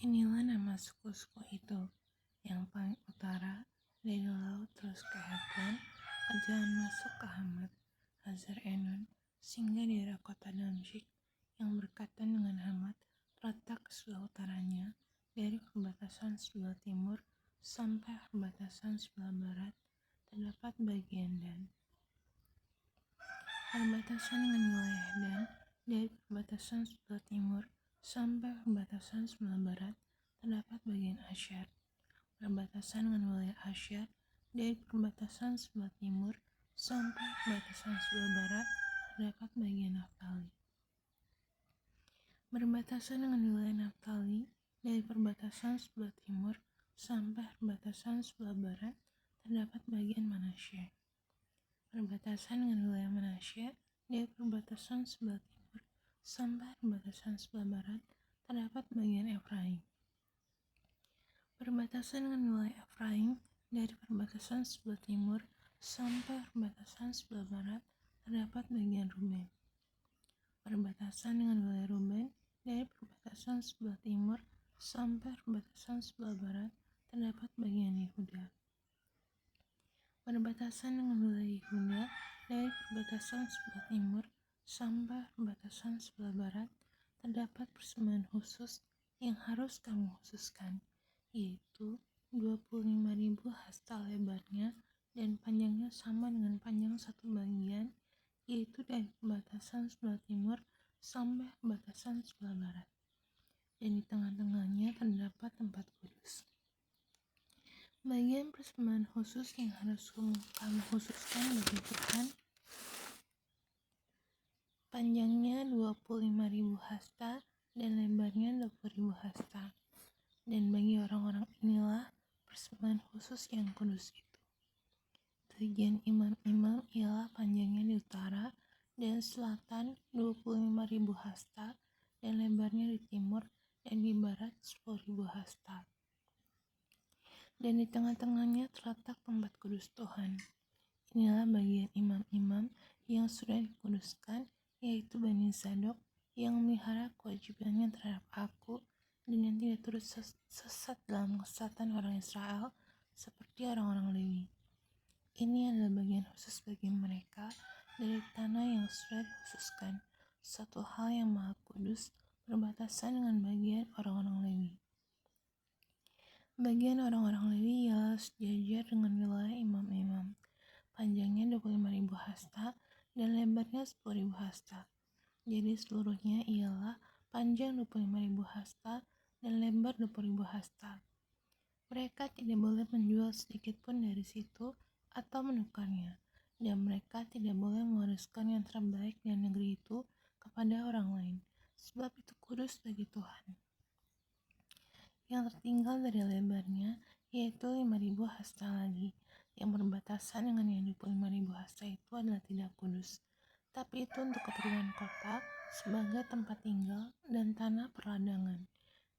Inilah nama suku-suku itu, yang paling utara dari laut terus ke Hebron, ke jalan masuk ke Hamat, Hazar Enon, sehingga daerah kota Damsyik yang berdekatan dengan Hamat terletak ke sebelah utaranya, dari perbatasan sebelah timur sampai perbatasan sebelah barat, terdapat bagian Dan. Perbatasan dengan wilayah Dan, dari perbatasan sebelah timur sampai perbatasan sebelah barat, terdapat bagian Asyar. Perbatasan dengan wilayah Asyar, dari perbatasan sebelah timur sampai perbatasan sebelah barat, terdapat bagian Naftali. Berbatasan dengan wilayah Naftali, dari perbatasan sebelah timur sampai perbatasan sebelah barat, terdapat bagian Manasye. Perbatasan dengan wilayah Manasye, dari perbatasan sebelah timur sampai perbatasan sebelah barat, terdapat bagian Efraim. Perbatasan dengan wilayah Efraim, dari perbatasan sebelah timur sampai perbatasan sebelah barat, terdapat bagian Ruben. Perbatasan dengan wilayah Ruben, dari perbatasan sebelah timur sampai perbatasan sebelah barat, terdapat bagian Yehuda. Perbatasan dengan wilayah Yehuda, dari perbatasan sebelah timur sampai perbatasan sebelah barat, terdapat persembahan khusus yang harus kamu khususkan, yaitu 25.000 hasta lebarnya dan panjangnya sama dengan panjang satu bagian, yaitu dari perbatasan sebelah timur sampai perbatasan sebelah barat. Dan di tengah-tengahnya terdapat tempat kudus. Bagian persembahan khusus yang harus kamu khususkan bagi Tuhan, panjangnya 25.000 hasta dan lebarnya 20.000 hasta. Dan bagi orang-orang inilah persembahan khusus yang kudus itu. Tujuan imam-imam ialah panjangnya di utara dan selatan 25.000 hasta dan lebarnya di timur dan di barat 10.000 hasta. Dan di tengah-tengahnya terletak tempat kudus Tuhan. Inilah bagian imam-imam yang sudah dikuduskan, yaitu Bani Zadok, yang memelihara kewajibannya terhadap aku dan yang tidak turut sesat dalam kesesatan orang Israel seperti orang-orang Lewi. Ini adalah bagian khusus bagi mereka dari tanah yang sudah dikhususkan, satu hal yang maha kudus, berbatasan dengan bagian orang-orang Lewi. Bagian orang-orang Lewi ialah sejajar dengan wilayah imam-imam. Panjangnya 25.000 hasta dan lebarnya 10.000 hasta. Jadi seluruhnya ialah panjang 25.000 hasta dan lebar 20.000 hasta. Mereka tidak boleh menjual sedikit pun dari situ atau menukarnya, dan mereka tidak boleh mewariskan yang terbaik dari negeri itu kepada orang lain, sebab itu kudus bagi Tuhan. Yang tertinggal dari lebarnya yaitu 5.000 hasta lagi, yang berbatasan dengan yang 25.000 hasta itu adalah tidak kudus, tapi itu untuk keperluan kota sebagai tempat tinggal dan tanah perladangan.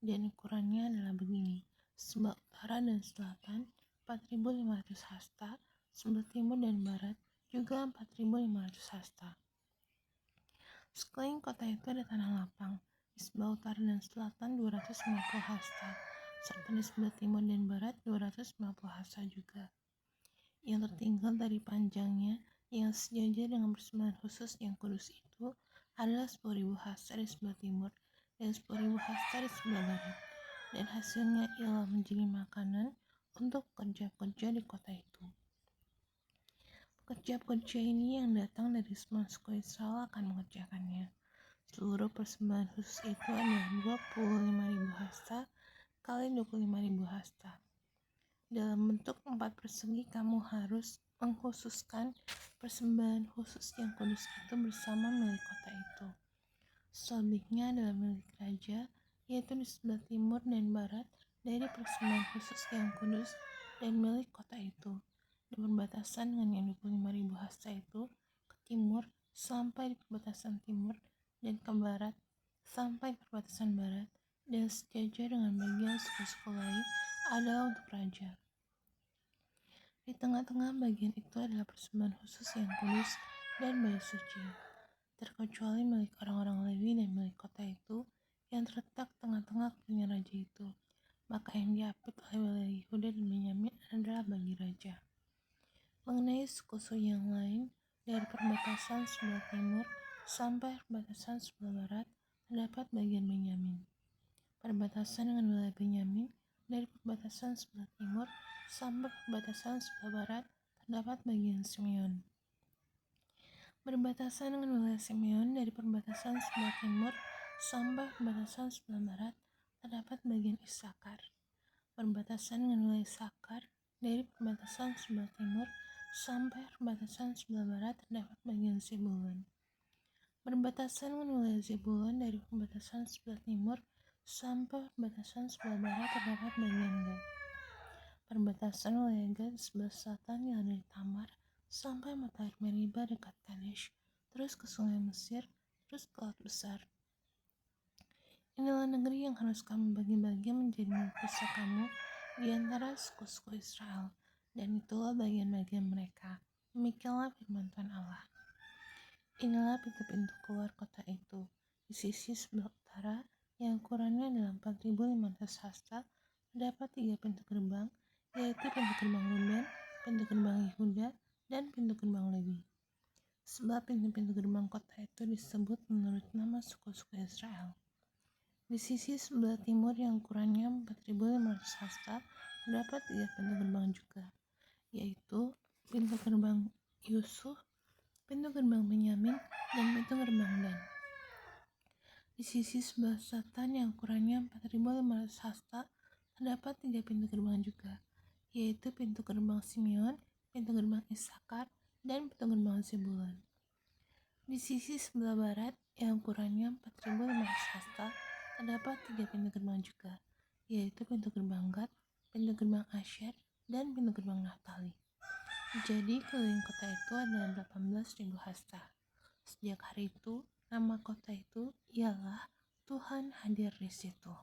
Dan ukurannya adalah begini: sebelah utara dan selatan 4.500 hasta, sebelah timur dan barat juga 4.500 hasta. Sekeliling kota itu ada tanah lapang, di sebelah utara dan selatan 250 hasta, serta di sebelah timur dan barat 250 hasta juga. Yang tertinggal dari panjangnya yang sejajar dengan persembahan khusus yang kudus itu adalah 10.000 hasta di sebelah timur dan 10.000 hasta di sebelah barat, dan hasilnya ialah menjadi makanan untuk pekerja-pekerja di kota itu. Pekerja-pekerja ini yang datang dari semua suku Israel akan mengerjakannya. Seluruh persembahan khusus itu adalah 25.000 hasta kali 25.000 hasta. Dalam bentuk 4 persegi kamu harus mengkhususkan persembahan khusus yang kudus itu bersama milik kota itu. Selebihnya adalah milik raja, yaitu di sebelah timur dan barat dari persembahan khusus yang kudus dan milik kota itu. Di perbatasan dengan yang 25.000 hasta itu ke timur sampai di perbatasan timur, dan ke barat sampai perbatasan barat, dan sejajar dengan bagian suku-suku lain adalah untuk raja. Di tengah-tengah bagian itu adalah persembahan khusus yang kudus dan bait suci, terkecuali milik orang-orang Lewi dan milik kota itu yang terletak tengah-tengah kotanya raja itu. Maka yang diapit oleh wilayah Yehuda dan Benyamin adalah bagi raja. Mengenai suku-suku yang lain, dari perbatasan sebelah timur sampai perbatasan sebelah barat, terdapat bagian Benyamin. Perbatasan dengan wilayah Benyamin, dari perbatasan sebelah timur sampai perbatasan sebelah barat, terdapat bagian Simeon. Perbatasan dengan wilayah Simeon, dari perbatasan sebelah timur sampai perbatasan sebelah barat, terdapat bagian Isakar. Perbatasan dengan wilayah Isakar, dari perbatasan sebelah timur sampai perbatasan sebelah barat, terdapat bagian Zebulun. Perbatasan dengan wilayah Zebulun, dari perbatasan sebelah timur sampai perbatasan sebelah barat, terdapat bagian Gad. Perbatasan wilayah Gad sebelah selatan yang dari Tamar sampai mata air Meriba dekat Kadesh, terus ke sungai Mesir, terus ke Laut Besar. Inilah negeri yang harus kamu bagi-bagi menjadi milik pusakamu di antara suku-suku Israel, dan itulah bagian-bagian mereka. Demikianlah firman Tuhan Allah. Inilah pintu-pintu keluar kota itu. Di sisi sebelah utara, yang ukurannya adalah 4.500 hasta, terdapat 3 pintu gerbang, yaitu pintu gerbang Ruben, pintu gerbang Yehuda, dan pintu gerbang Lewi. Sebab pintu-pintu gerbang kota itu disebut menurut nama suku-suku Israel. Di sisi sebelah timur yang ukurannya 4.500 hasta, terdapat 3 pintu gerbang juga, yaitu pintu gerbang Yusuf, pintu gerbang Benyamin, dan pintu gerbang Dan. Di sisi sebelah selatan yang ukurannya 4.500 hasta, terdapat 3 pintu gerbang juga, yaitu pintu gerbang Simeon, pintu gerbang Isakar, dan pintu gerbang Zebulun. Di sisi sebelah barat yang ukurannya 4.500 hasta, terdapat 3 pintu gerbang juga, yaitu pintu gerbang Gad, pintu gerbang Asher, dan pintu gerbang Naftali. Jadi keliling kota itu adalah 18.000 hasta. Sejak hari itu, nama kota itu ialah Tuhan hadir di situ.